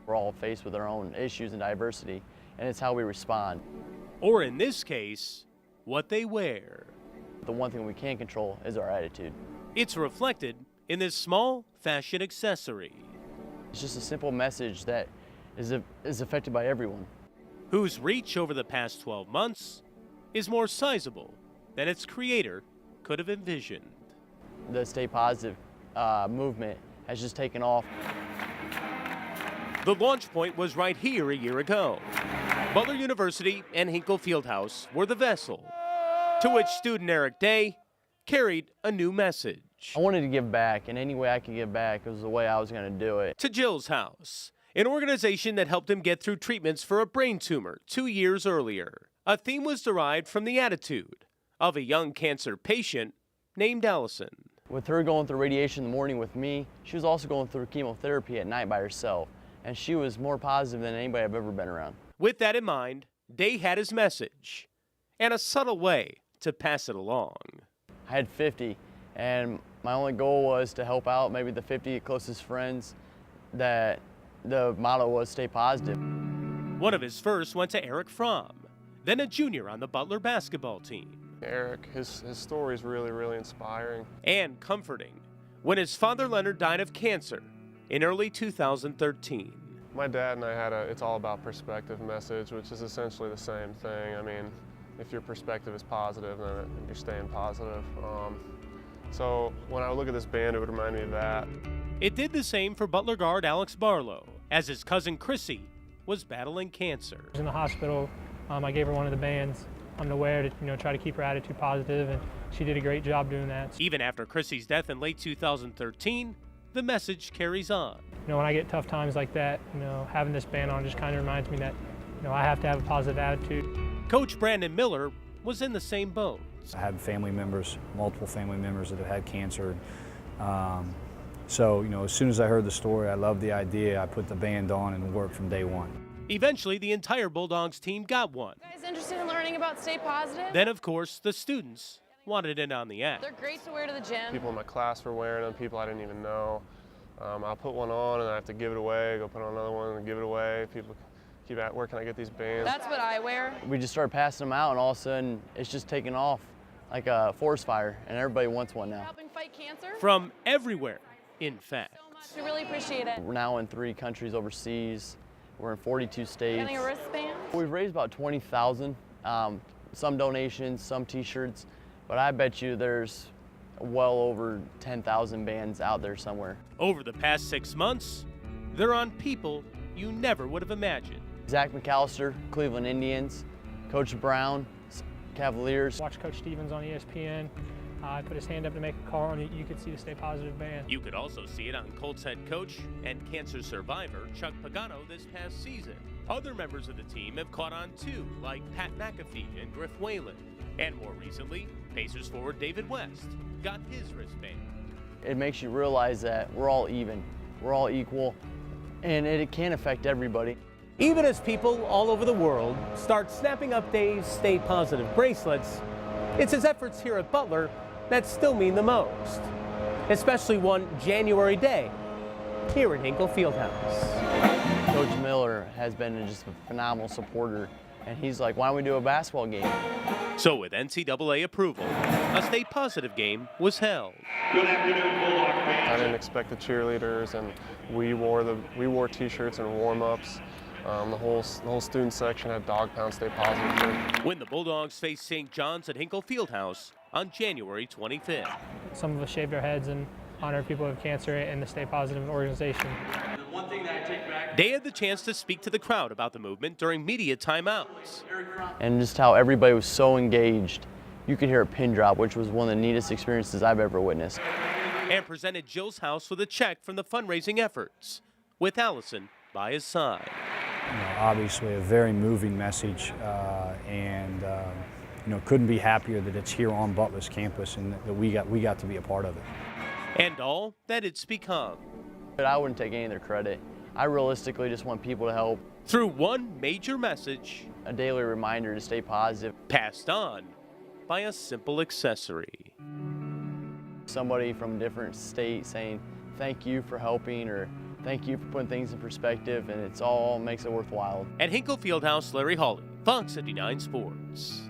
We're all faced with our own issues and diversity, and it's how we respond. Or in this case, what they wear. The one thing we can't control is our attitude. It's reflected in this small fashion accessory. It's just a simple message that is affected by everyone. Whose reach over the past 12 months is more sizable than its creator could have envisioned. The Stay Positive movement has just taken off. The launch point was right here a year ago. Butler University and Hinkle Fieldhouse were the vessel to which student Eric Day carried a new message. I wanted to give back, and any way I could give back was the way I was going to do it. To Jill's House, an organization that helped him get through treatments for a brain tumor 2 years earlier. A theme was derived from the attitude of a young cancer patient named Allison. With her going through radiation in the morning with me, she was also going through chemotherapy at night by herself, and she was more positive than anybody I've ever been around. With that in mind, Day had his message and a subtle way to pass it along. I had 50, and my only goal was to help out maybe the 50 closest friends. That the motto was stay positive. One of his first went to Eric Fromm, then a junior on the Butler basketball team. Eric, his story is really, really inspiring. And comforting when his father Leonard died of cancer in early 2013. My dad and I had a "it's all about perspective" message, which is essentially the same thing. I mean, if your perspective is positive, then you're staying positive. So when I look at this band, it would remind me of that. It did the same for Butler guard Alex Barlow, as his cousin Chrissy was battling cancer. In the hospital, I gave her one of the bands to wear to try to keep her attitude positive, and she did a great job doing that. Even after Chrissy's death in late 2013, the message carries on. When I get tough times like that, having this band on just kind of reminds me that I have to have a positive attitude. Coach Brandon Miller was in the same boat. I have family members, multiple family members that have had cancer. So, as soon as I heard the story, I loved the idea. I put the band on and worked from day one. Eventually, the entire Bulldogs team got one. You guys interested in learning about Stay Positive? Then, of course, the students wanted in on the act. They're great to wear to the gym. People in my class were wearing them, people I didn't even know. I'll put one on and I have to give it away, go put on another one and give it away. People keep at, where can I get these bands? That's what I wear. We just started passing them out, and all of a sudden, it's just taking off like a forest fire, and everybody wants one now. Helping fight cancer? From everywhere, in fact. So much. We really appreciate it. We're now in 3 countries overseas. We're in 42 states. Getting a wristband? We've raised about 20,000. Some donations, some T-shirts, but I bet you there's well over 10,000 bands out there somewhere. Over the past 6 months, they're on people you never would have imagined. Zach McAllister, Cleveland Indians, Coach Brown, Cavaliers. Watch Coach Stevens on ESPN. I put his hand up to make a call, and you could see the Stay Positive band. You could also see it on Colts head coach and cancer survivor Chuck Pagano this past season. Other members of the team have caught on too, like Pat McAfee and Griff Whalen. And more recently, Pacers forward David West got his wristband. It makes you realize that we're all even, we're all equal, and it can affect everybody. Even as people all over the world start snapping up Dave's Stay Positive bracelets, it's his efforts here at Butler that still mean the most, especially one January day here at Hinkle Fieldhouse. Coach Miller has been just a phenomenal supporter, and he's like, why don't we do a basketball game? So with NCAA approval, a Stay Positive game was held. Good afternoon, Bulldog fans. I didn't expect the cheerleaders, and we wore T-shirts and warm-ups. The whole student section had Dog Pound Stay Positive. When the Bulldogs face St. John's at Hinkle Fieldhouse on January 25th. Some of us shaved our heads in honor of people with cancer in the Stay Positive organization. One thing that I take back. They had the chance to speak to the crowd about the movement during media timeouts. And just how everybody was so engaged. You could hear a pin drop, which was one of the neatest experiences I've ever witnessed. And presented Jill's House with a check from the fundraising efforts, with Allison by his side. Obviously a very moving message, and couldn't be happier that it's here on Butler's campus and that we got to be a part of it. And all that it's become. But I wouldn't take any of their credit. I realistically just want people to help. Through one major message, a daily reminder to stay positive. Passed on by a simple accessory. Somebody from a different state saying, thank you for helping, or thank you for putting things in perspective, and it's all makes it worthwhile. At Hinkle Fieldhouse, Larry Hawley, Fox 59 Sports.